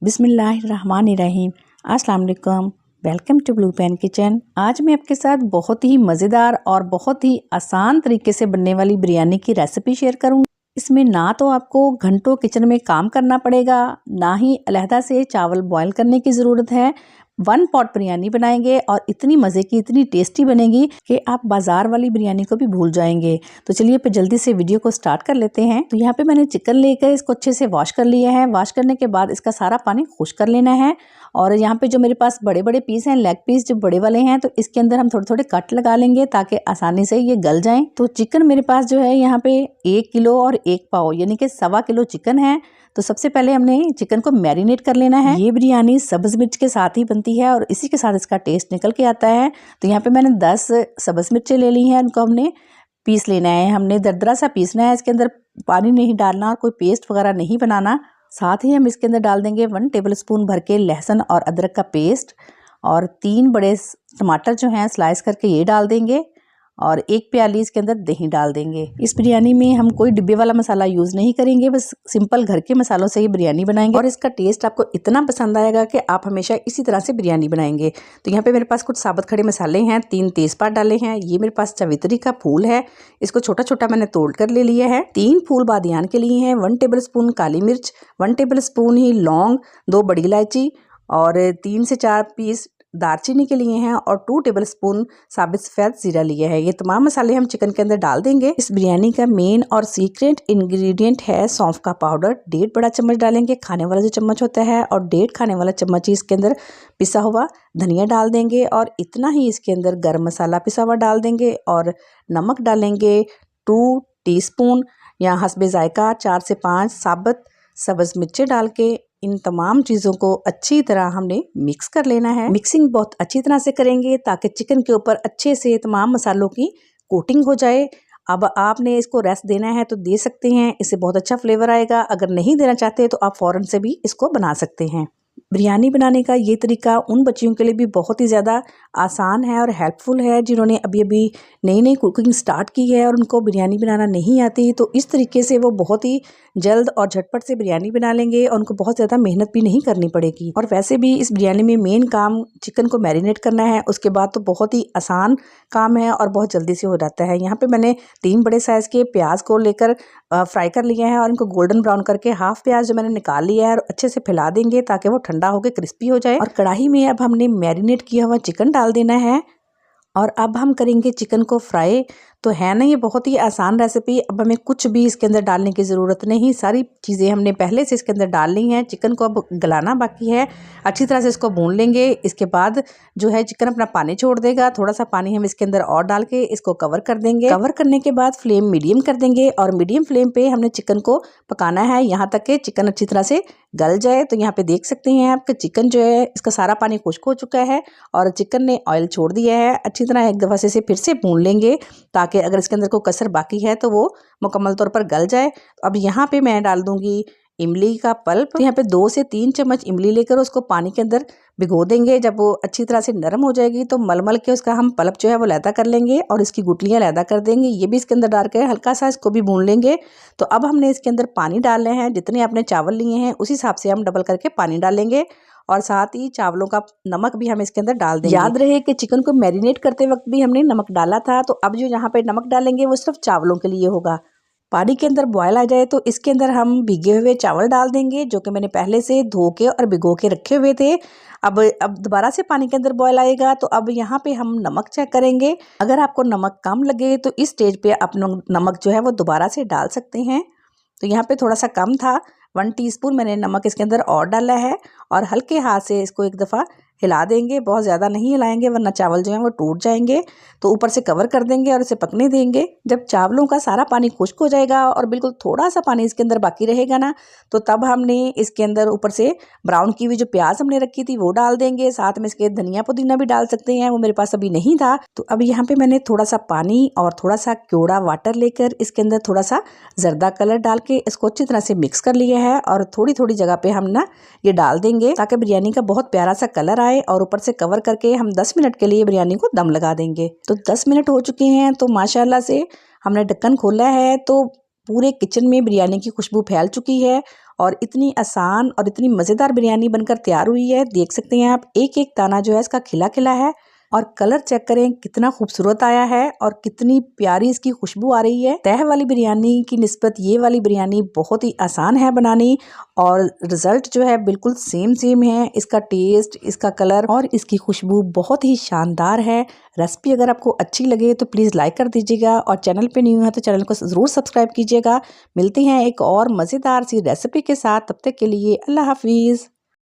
बिस्मिल्लाहिर्रहमानिर्रहीम। अस्सलाम वालेकुम। Welcome to Blue Pen Kitchen. आज मैं आपके साथ बहुत ही मज़ेदार और बहुत ही आसान तरीके से बनने वाली बिरयानी की रेसिपी शेयर करूँगी। इसमें ना तो आपको घंटों किचन में काम करना पड़ेगा, ना ही अलहदा से चावल बॉयल करने की ज़रूरत है। वन पॉट बिरयानी बनाएंगे और इतनी मज़े की, इतनी टेस्टी बनेगी कि आप बाज़ार वाली बिरयानी को भी भूल जाएंगे। तो चलिए फिर जल्दी से वीडियो को स्टार्ट कर लेते हैं। तो यहाँ पे मैंने चिकन लेकर इसको अच्छे से वॉश कर लिया है। वॉश करने के बाद इसका सारा पानी खुश कर लेना है। और यहाँ पे जो मेरे पास बड़े बड़े पीस हैं, लेग पीस जो बड़े वाले हैं, तो इसके अंदर हम थोड़े थोड़े कट लगा लेंगे ताकि आसानी से ये गल जाएं। तो चिकन मेरे पास जो है यहाँ पे 1 किलो और 1 पाव यानी कि 1.25 किलो चिकन है। तो सबसे पहले हमने चिकन को मैरिनेट कर लेना है। ये बिरयानी सब्ज़ मिर्च के साथ ही बनती है और इसी के साथ इसका टेस्ट निकल के आता है। तो यहाँ पे मैंने 10 सब्ज़ मिर्चें ले ली हैं, उनको हमने पीस लेना है। हमने दरदरा सा पीसना है, इसके अंदर पानी नहीं डालना और कोई पेस्ट वगैरह नहीं बनाना। साथ ही हम इसके अंदर डाल देंगे 1 टेबलस्पून भर के लहसुन और अदरक का पेस्ट और 3 बड़े टमाटर जो हैं स्लाइस करके ये डाल देंगे और 1 प्याली इसके अंदर दही डाल देंगे। इस बिरयानी में हम कोई डिब्बे वाला मसाला यूज़ नहीं करेंगे, बस सिंपल घर के मसालों से ही बिरयानी बनाएंगे और इसका टेस्ट आपको इतना पसंद आएगा कि आप हमेशा इसी तरह से बिरयानी बनाएंगे। तो यहाँ पे मेरे पास कुछ साबुत खड़े मसाले हैं, 3 तेज़पात डाले हैं। ये मेरे पास जावित्री का फूल है, इसको छोटा छोटा मैंने तोड़ कर ले लिया है। 3 फूल बादियान के लिए हैं, 1 टेबलस्पून काली मिर्च, 1 टेबलस्पून ही लौंग, 2 बड़ी इलायची और 3 से 4 पीस दालचीनी के लिए हैं और 2 टेबलस्पून साबित सफ़ेद जीरा लिया है। ये तमाम मसाले हम चिकन के अंदर डाल देंगे। इस बिरयानी का मेन और सीक्रेट इंग्रेडिएंट है सौंफ का पाउडर। 1.5 बड़ा चम्मच डालेंगे, खाने वाला जो चम्मच होता है, और 1.5 खाने वाला चम्मच ही इसके अंदर पिसा हुआ धनिया डाल देंगे और इतना ही इसके अंदर गर्म मसाला पिसा हुआ डाल देंगे और नमक डालेंगे 2 टीस्पून या हस्बे जायका 4 से 5 साबुत सब्ज़ मिर्चें डाल के इन तमाम चीज़ों को अच्छी तरह हमने मिक्स कर लेना है। मिक्सिंग बहुत अच्छी तरह से करेंगे ताकि चिकन के ऊपर अच्छे से तमाम मसालों की कोटिंग हो जाए। अब आपने इसको रेस्ट देना है तो दे सकते हैं, इससे बहुत अच्छा फ्लेवर आएगा। अगर नहीं देना चाहते तो आप फ़ौरन से भी इसको बना सकते हैं। बिरयानी बनाने का ये तरीका उन बच्चियों के लिए भी बहुत ही ज़्यादा आसान है और हेल्पफुल है जिन्होंने अभी अभी नई नई कुकिंग स्टार्ट की है और उनको बिरयानी बनाना नहीं आती। तो इस तरीके से वो बहुत ही जल्द और झटपट से बिरयानी बना लेंगे और उनको बहुत ज़्यादा मेहनत भी नहीं करनी पड़ेगी। और वैसे भी इस बिरयानी में मेन काम चिकन को मैरिनेट करना है, उसके बाद तो बहुत ही आसान काम है और बहुत जल्दी से हो जाता है। यहाँ पे मैंने 3 बड़े साइज़ के प्याज को लेकर फ्राई कर लिया है और इनको गोल्डन ब्राउन करके हाफ प्याज जो मैंने निकाल लिया है और अच्छे से फैला देंगे ताकि वो ठंडा होकर क्रिस्पी हो जाए। और कढ़ाई में अब हमने मैरिनेट किया हुआ चिकन डाल देना है और अब हम करेंगे चिकन को फ्राई। तो है ना ये बहुत ही आसान रेसिपी। अब हमें कुछ भी इसके अंदर डालने की ज़रूरत नहीं, सारी चीज़ें हमने पहले से इसके अंदर डाल ली हैं। चिकन को अब गलाना बाकी है, अच्छी तरह से इसको भून लेंगे। इसके बाद जो है चिकन अपना पानी छोड़ देगा, थोड़ा सा पानी हम इसके अंदर और डाल के इसको कवर कर देंगे। कवर करने के बाद फ्लेम मीडियम कर देंगे और मीडियम फ्लेम पे हमने चिकन को पकाना है यहाँ तक कि चिकन अच्छी तरह से गल जाए। तो यहाँ पे देख सकते हैं आपका चिकन जो है इसका सारा पानी खुश्क हो चुका है और चिकन ने ऑयल छोड़ दिया है। अच्छी तरह एक दफ़ा से इसे फिर से भून लेंगे ताकि अगर इसके अंदर कोई कसर बाकी है तो वो मुकम्मल तौर पर गल जाए। अब यहाँ पे मैं डाल दूंगी इमली का पल्प। तो यहाँ पे 2 से 3 चम्मच इमली लेकर उसको पानी के अंदर भिगो देंगे। जब वो अच्छी तरह से नरम हो जाएगी तो मलमल के उसका हम पल्प जो है वो लैदा कर लेंगे और इसकी गुठलियाँ लैदा कर देंगे। ये भी इसके अंदर डाल के हल्का सा इसको भी भून लेंगे। तो अब हमने इसके अंदर पानी डालने हैं, जितने आपने चावल लिए हैं उस हिसाब से हम डबल करके पानी डालेंगे और साथ ही चावलों का नमक भी हम इसके अंदर डाल देंगे। याद रहे कि चिकन को मैरिनेट करते वक्त भी हमने नमक डाला था, तो अब जो यहाँ पे नमक डालेंगे वो सिर्फ चावलों के लिए होगा। पानी के अंदर बॉयल आ जाए तो इसके अंदर हम भीगे हुए चावल डाल देंगे जो कि मैंने पहले से धो के और भिगो के रखे हुए थे। अब दोबारा से पानी के अंदर बॉयल आएगा तो अब यहाँ पे हम नमक चेक करेंगे। अगर आपको नमक कम लगे तो इस स्टेज पे आप नमक जो है वो दोबारा से डाल सकते हैं। तो यहाँ पे थोड़ा सा कम था, 1 टीस्पून मैंने नमक इसके अंदर और डाला है और हल्के हाथ से इसको एक दफ़ा हिला देंगे। बहुत ज़्यादा नहीं हिलाएंगे वरना चावल जो हैं वो टूट जाएंगे। तो ऊपर से कवर कर देंगे और इसे पकने देंगे। जब चावलों का सारा पानी खुश्क हो जाएगा और बिल्कुल थोड़ा सा पानी इसके अंदर बाकी रहेगा ना, तो तब हमने इसके अंदर ऊपर से ब्राउन की हुई जो प्याज हमने रखी थी वो डाल देंगे। साथ में इसके धनिया पुदीना भी डाल सकते हैं, वो मेरे पास अभी नहीं था। तो अब यहाँ पे मैंने थोड़ा सा पानी और थोड़ा सा क्योड़ा वाटर लेकर इसके अंदर थोड़ा सा जर्दा कलर डाल के इसको अच्छी तरह से मिक्स कर लिया है और थोड़ी थोड़ी जगह पे हम ना ये डाल देंगे ताकि बिरयानी का बहुत प्यारा सा कलर आए। और ऊपर से कवर करके हम 10 मिनट के लिए बिरयानी को दम लगा देंगे। तो 10 मिनट हो चुके हैं तो माशाल्लाह से हमने ढक्कन खोला है तो पूरे किचन में बिरयानी की खुशबू फैल चुकी है और इतनी आसान और इतनी मज़ेदार बिरयानी बनकर तैयार हुई है। देख सकते हैं आप, एक एक दाना जो है इसका खिला खिला है और कलर चेक करें कितना खूबसूरत आया है और कितनी प्यारी इसकी खुशबू आ रही है। तह वाली बिरयानी की निस्बत ये वाली बिरयानी बहुत ही आसान है बनानी और रिज़ल्ट जो है बिल्कुल सेम है। इसका टेस्ट, इसका कलर और इसकी खुशबू बहुत ही शानदार है। रेसिपी अगर आपको अच्छी लगे तो प्लीज़ लाइक कर दीजिएगा और चैनल पे न्यू है तो चैनल को ज़रूर सब्सक्राइब कीजिएगा। मिलते हैं एक और मज़ेदार सी रेसिपी के साथ, तब तक के लिए अल्लाह हाफिज़।